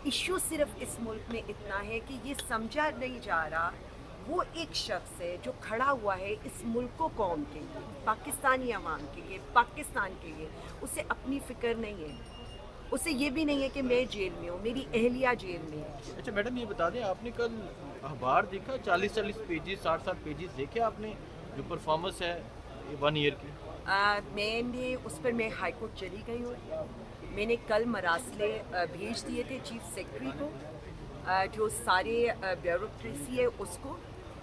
Issue صرف اس ملک میں اتنا ہے کہ یہ سمجھا نہیں جا رہا وہ ایک شخص ہے جو کھڑا ہوا ہے اس ملک و قوم کے لیے، پاکستانی عوام کے لیے، پاکستان کے لیے. اسے اپنی فکر نہیں ہے، اسے یہ بھی نہیں ہے کہ میں جیل میں ہوں، میری اہلیہ جیل میں ہے. اچھا میڈم یہ بتا دیں، آپ نے کل اخبار دیکھا 40 پیجز 60 پیجز دیکھے آپ نے جو پرفارمنس ہے 1 ایئر کی؟ میں نے اس پر میں ہائی کورٹ چلی گئی ہوں. میں نے کل مراسلے بھیج دیے تھے چیف سیکرٹری کو، جو سارے بیوروکریسی ہے اس کو،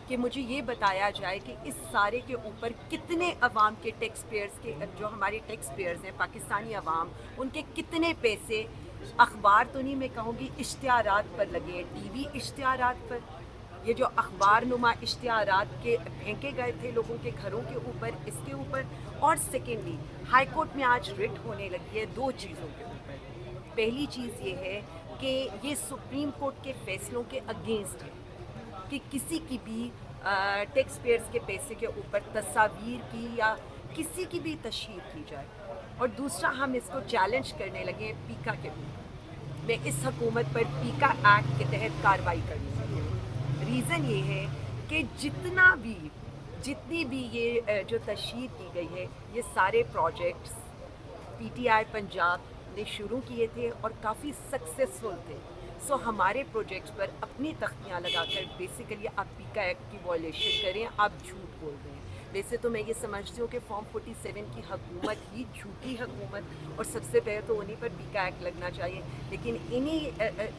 کہ مجھے یہ بتایا جائے کہ اس سارے کے اوپر کتنے عوام کے ٹیکس پیئرز کے، جو ہمارے ٹیکس پیئرز ہیں پاکستانی عوام، ان کے کتنے پیسے اخبار تو نہیں میں کہوں گی اشتہارات پر لگے ہیں، ٹی وی اشتہارات پر. یہ جو اخبار نما اشتہارات کے پھینکے گئے تھے لوگوں کے گھروں کے اوپر، اس کے اوپر. اور سیکنڈلی ہائی کورٹ میں آج رٹ ہونے لگی ہے 2 چیزوں کے اوپر. پہلی چیز یہ ہے کہ یہ سپریم کورٹ کے فیصلوں کے اگینسٹ ہے کہ کسی کی بھی ٹیکس پیئرز کے پیسے کے اوپر تصاویر کی یا کسی کی بھی تشہیر کی جائے. اور دوسرا ہم اس کو چیلنج کرنے لگے ہیں پیکا کے اوپر. میں اس حکومت پر پیکا ایکٹ کے تحت کارروائی کرنی ہے. ریزن یہ ہے کہ جتنی بھی یہ جو تشہیر کی گئی ہے، یہ سارے projects P T I Punjab نے شروع کیے تھے اور کافی سکسیسفل تھے. سو ہمارے پروجیکٹس پر اپنی تختیاں لگا کر بیسیکلی آپ پیکا ایکٹ کی وائلیشن کریں، آپ جھوٹ بول رہے ہیں. ویسے تو میں یہ سمجھتی ہوں کہ فارم 47 کی حکومت ہی جھوٹی حکومت، اور سب سے پہلے تو انہی پر پیکا ایکٹ لگنا چاہیے. لیکن انہی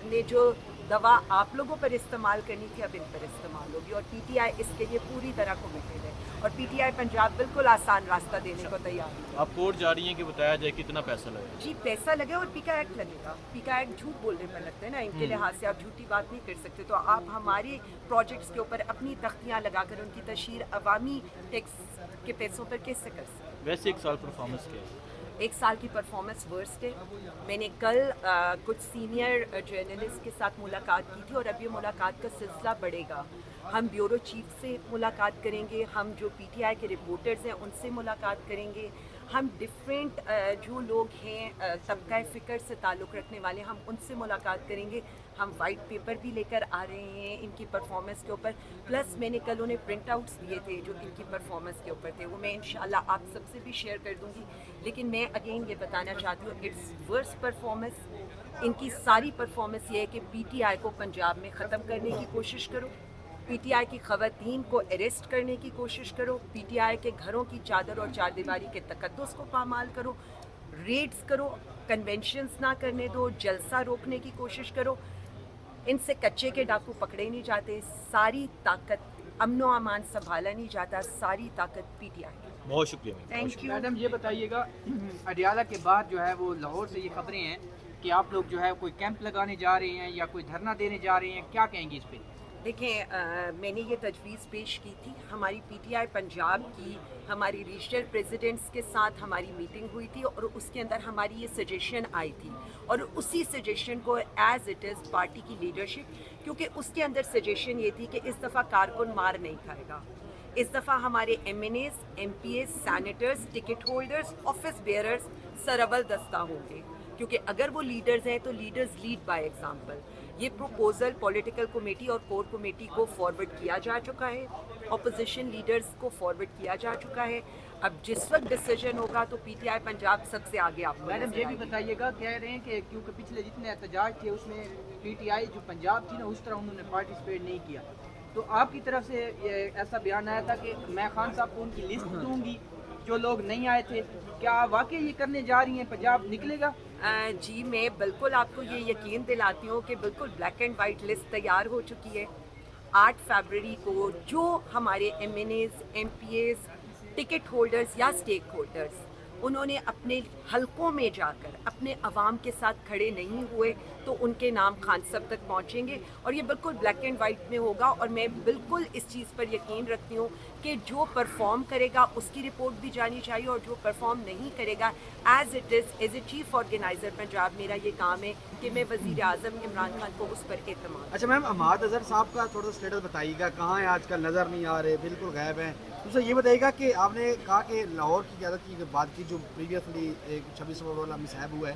نے جو دوا آپ لوگوں پر استعمال کرنی تھی اب ان پر استعمال ہوگی، اور پی ٹی آئی اس کے لیے پوری طرح کمیٹڈ ہے. اور پی ٹی آئی پنجاب بالکل آسان راستہ دینے کو تیار ہے. آپ کورٹ جا رہی ہیں کہ بتایا جائے کتنا پیسہ لگے؟ جی پیسہ لگے اور پیکا ایکٹ لگے گا. پیکا ایکٹ جھوٹ بولنے پر لگتا ہے نا، ان کے لحاظ سے آپ جھوٹی بات نہیں کر سکتے. تو آپ ہمارے پروجیکٹس کے اوپر اپنی تختیاں لگا کر ان کی تشہیر عوامی ٹیکس کے پیسوں پر کیسے کر سکتے؟ ویسے 1 سال پرفارمنس کیا ہے؟ 1 سال کی پرفارمنس ورسٹ ہے. میں نے کل کچھ سینئر جرنلسٹ کے ساتھ ملاقات کی تھی، اور اب یہ ملاقات کا سلسلہ بڑھے گا. ہم بیورو چیف سے ملاقات کریں گے، ہم جو پی ٹی آئی کے رپورٹرز ہیں ان سے ملاقات کریں گے، ہم ڈفرینٹ جو لوگ ہیں طبقہ فکر سے تعلق رکھنے والے، ہم ان سے ملاقات کریں گے. ہم وائٹ پیپر بھی لے کر آ رہے ہیں ان کی پرفارمنس کے اوپر. پلس میں نے کل انہیں پرنٹ آؤٹس دیے تھے جو ان کی پرفارمنس کے اوپر تھے، وہ میں انشاءاللہ آپ سب سے بھی شیئر کر دوں گی. لیکن میں اگین یہ بتانا چاہتی ہوں اٹس ورس پرفارمنس. ان کی ساری پرفارمنس یہ ہے کہ پی ٹی آئی کو پنجاب میں ختم کرنے کی کوشش کرو، پی ٹی آئی کی خواتین کو اریسٹ کرنے کی کوشش کرو، پی ٹی آئی کے گھروں کی چادر اور چاردیواری کے تقدس کو پامال کرو، ریڈز کرو، کنونشنز نہ کرنے دو، جلسہ روکنے کی کوشش کرو. ان سے کچے کے ڈاکو پکڑے نہیں جاتے. ساری طاقت امن و امان سنبھالا نہیں جاتا، ساری طاقت پی ٹی آئی کی. بہت شکریہ میم. Thank you. میڈم یہ بتائیے گا، اڈیالہ کے بعد جو ہے وہ لاہور سے یہ خبریں ہیں کہ آپ لوگ جو ہے کوئی کیمپ لگانے جا رہے ہیں یا کوئی دھرنا دینے جا رہے ہیں، کیا کہیں گے اس پہ؟ دیکھیں میں نے یہ تجویز پیش کی تھی. ہماری پی ٹی آئی پنجاب کی ہماری ریجنل پریزیڈنٹس کے ساتھ ہماری میٹنگ ہوئی تھی، اور اس کے اندر ہماری یہ سجیشن آئی تھی، اور اسی سجیشن کو ایز اٹ از پارٹی کی لیڈرشپ، کیونکہ اس کے اندر سجیشن یہ تھی کہ اس دفعہ کارکن مار نہیں کھائے گا. اس دفعہ ہمارے M N As, M P As, senators, ticket holders, office bearers سرول دستہ ہوں گے. کیونکہ اگر وہ لیڈرز ہیں تو لیڈرز لیڈ بائی ایگزامپل. یہ پروپوزل پولیٹیکل کمیٹی اور کور کمیٹی کو فارورڈ کیا جا چکا ہے، اپوزیشن لیڈرز کو فارورڈ کیا جا چکا ہے. اب جس وقت ڈیسیجن ہوگا تو پی ٹی آئی پنجاب سب سے آگے آپ کو میڈم نظر یہ آئے بھی گی. بتائیے گا، کہہ رہے ہیں کہ کیونکہ پچھلے جتنے احتجاج تھے اس میں پی ٹی آئی جو پنجاب تھی نا اس طرح انہوں نے پارٹیسپیٹ نہیں کیا، تو آپ کی طرف سے یہ ایسا بیان آیا تھا کہ میں خان صاحب کو ان کی لسٹ دوں گی جو لوگ نہیں آئے تھے. کیا آپ واقعی یہ کرنے جا رہی ہیں؟ پنجاب نکلے گا؟ جی میں بالکل آپ کو یہ یقین دلاتی ہوں کہ بالکل بلیک اینڈ وائٹ لسٹ تیار ہو چکی ہے. 8 فروری کو جو ہمارے M N As, M P As, ticket holders یا اسٹیک ہولڈرز انہوں نے اپنے حلقوں میں جا کر اپنے عوام کے ساتھ کھڑے نہیں ہوئے تو ان کے نام خان صاحب تک پہنچیں گے، اور یہ بالکل بلیک اینڈ وائٹ میں ہوگا. اور میں بالکل اس چیز پر یقین رکھتی ہوں کہ جو پرفارم کرے گا اس کی رپورٹ بھی جانی چاہیے، اور جو پرفارم نہیں کرے گا as it is as a chief organiser Punjab میرا یہ کام ہے کہ میں وزیر اعظم عمران خان کو اس پر اعتماد. اچھا میم، اماد اظہر صاحب کا تھوڑا سا اسٹیٹس بتائیے گا، کہاں ہیں آج کل؟ نظر نہیں آ رہے، بالکل غائب ہیں. دوسرا یہ بتائیے گا کہ آپ نے کہا کہ لاہور کی قیادت کی بات کی جو پریویسلی 26 والا مصائب ہوا ہے،